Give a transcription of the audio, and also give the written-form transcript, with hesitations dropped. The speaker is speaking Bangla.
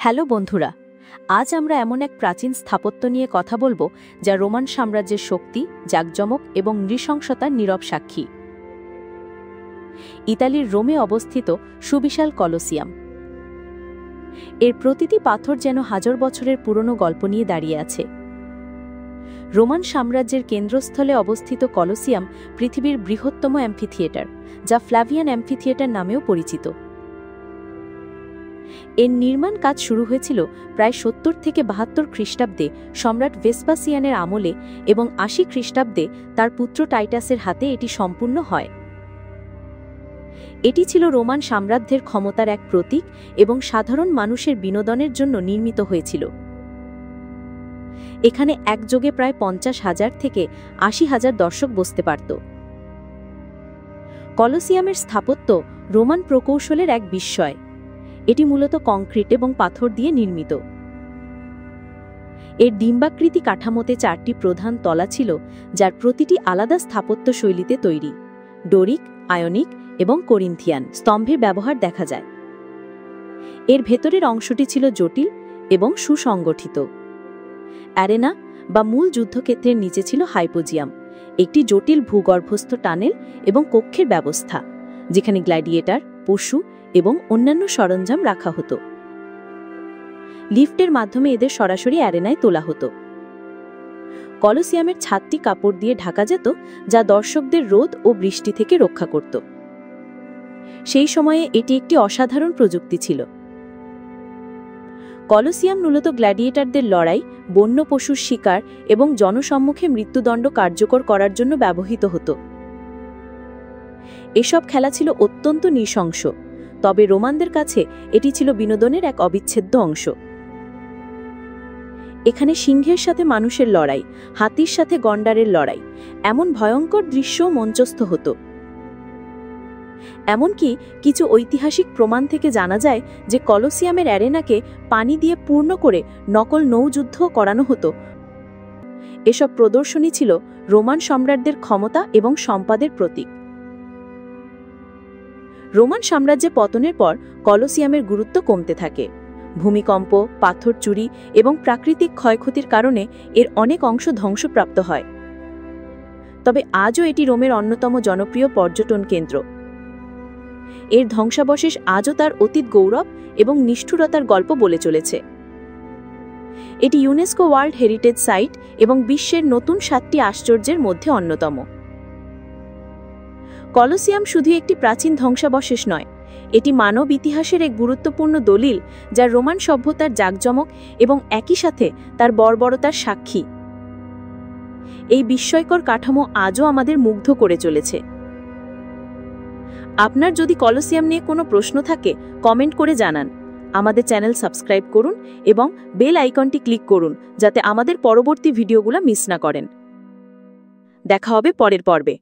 হ্যালো বন্ধুরা, আজ আমরা এমন এক প্রাচীন স্থাপত্য নিয়ে কথা বলবো যা রোমান সাম্রাজ্যের শক্তি, জাঁকজমক এবং নৃশংসতার নীরব সাক্ষী। ইতালির রোমে অবস্থিত সুবিশাল কলোসিয়াম। এর প্রতিটি পাথর যেন হাজার বছরের পুরনো গল্প নিয়ে দাঁড়িয়ে আছে। রোমান সাম্রাজ্যের কেন্দ্রস্থলে অবস্থিত কলোসিয়াম পৃথিবীর বৃহত্তম অ্যাম্ফিথিয়েটার, যা ফ্ল্যাভিয়ান অ্যাম্ফিথিয়েটার নামেও পরিচিত। এর নির্মাণ কাজ শুরু হয়েছিল প্রায় ৭০ থেকে ৭২ খ্রিস্টাব্দে সম্রাট ভেসপাসিয়ানের আমলে এবং ৮০ খ্রিস্টাব্দে তার পুত্র টাইটাসের হাতে এটি সম্পূর্ণ হয়। এটি ছিল রোমান সাম্রাজ্যের ক্ষমতার এক প্রতীক এবং সাধারণ মানুষের বিনোদনের জন্য নির্মিত হয়েছিল। এখানে একযোগে প্রায় ৫০,০০০ থেকে ৮০,০০০ দর্শক বসতে পারত। কলোসিয়ামের স্থাপত্য রোমান প্রকৌশলের এক বিস্ময়। এটি মূলত কংক্রিট এবং পাথর দিয়ে নির্মিত। এর ডিম্বাকৃতি কাঠামোতে ৪টি প্রধান তলা ছিল, যার প্রতিটি আলাদা স্থাপত্য শৈলীতে তৈরি। ডোরিক, আয়নিক এবং করিন্থিয়ান স্তম্ভের ব্যবহার দেখা যায়। এর ভেতরের অংশটি ছিল জটিল এবং সুসংগঠিত। অ্যারেনা বা মূল যুদ্ধক্ষেত্রের নিচে ছিল হাইপোজিয়াম, একটি জটিল ভূগর্ভস্থ টানেল এবং কক্ষের ব্যবস্থা, যেখানে গ্ল্যাডিয়েটর, পশু এবং অন্যান্য সরঞ্জাম রাখা হতো। লিফটের মাধ্যমে এদের সরাসরি অ্যারেনায় তোলা হতো। কলোসিয়ামের ছাদটি কাপড় দিয়ে ঢাকা যেত, যা দর্শকদের রোদ ও বৃষ্টি থেকে রক্ষা করত। সেই সময়ে এটি একটি অসাধারণ প্রযুক্তি ছিল। কলোসিয়াম মূলত গ্ল্যাডিয়েটরদের লড়াই, বন্য পশুর শিকার এবং জনসম্মুখে মৃত্যুদণ্ড কার্যকর করার জন্য ব্যবহৃত হতো। এসব খেলা ছিল অত্যন্ত নৃশংস, তবে রোমানদের কাছে এটি ছিল বিনোদনের এক অবিচ্ছেদ্য অংশ। এখানে সিংহের সাথে মানুষের লড়াই, হাতির সাথে গন্ডারের লড়াই, এমন ভয়ঙ্কর দৃশ্যও মঞ্চস্থ হতো। এমনকি কিছু ঐতিহাসিক প্রমাণ থেকে জানা যায় যে কলোসিয়ামের অ্যারেনাকে পানি দিয়ে পূর্ণ করে নকল নৌযুদ্ধও করানো হতো। এসব প্রদর্শনী ছিল রোমান সম্রাটদের ক্ষমতা এবং সম্পদের প্রতীক। রোমান সাম্রাজ্যে পতনের পর কলোসিয়ামের গুরুত্ব কমতে থাকে। ভূমিকম্প, পাথর চুরি এবং প্রাকৃতিক ক্ষয়ক্ষতির কারণে এর অনেক অংশ ধ্বংসপ্রাপ্ত হয়। তবে আজও এটি রোমের অন্যতম জনপ্রিয় পর্যটন কেন্দ্র। এর ধ্বংসাবশেষ আজও তার অতীত গৌরব এবং নিষ্ঠুরতার গল্প বলে চলেছে। এটি ইউনেস্কো ওয়ার্ল্ড হেরিটেজ সাইট এবং বিশ্বের নতুন ৭টি আশ্চর্যের মধ্যে অন্যতম। কলোসিয়াম শুধু একটি প্রাচীন ধ্বংসাবশেষ নয়, এটি মানব ইতিহাসের এক গুরুত্বপূর্ণ দলিল, যা রোমান সভ্যতার জাঁকজমক এবং একই সাথে তার বর্বরতার সাক্ষী। এই বিস্ময়কর কাঠামো আজও আমাদের মুগ্ধ করে চলেছে। আপনার যদি কলোসিয়াম নিয়ে কোনো প্রশ্ন থাকে, কমেন্ট করে জানান। আমাদের চ্যানেল সাবস্ক্রাইব করুন এবং বেল আইকনটি ক্লিক করুন, যাতে আমাদের পরবর্তী ভিডিওগুলো মিস না করেন। দেখা হবে পরের পর্বে।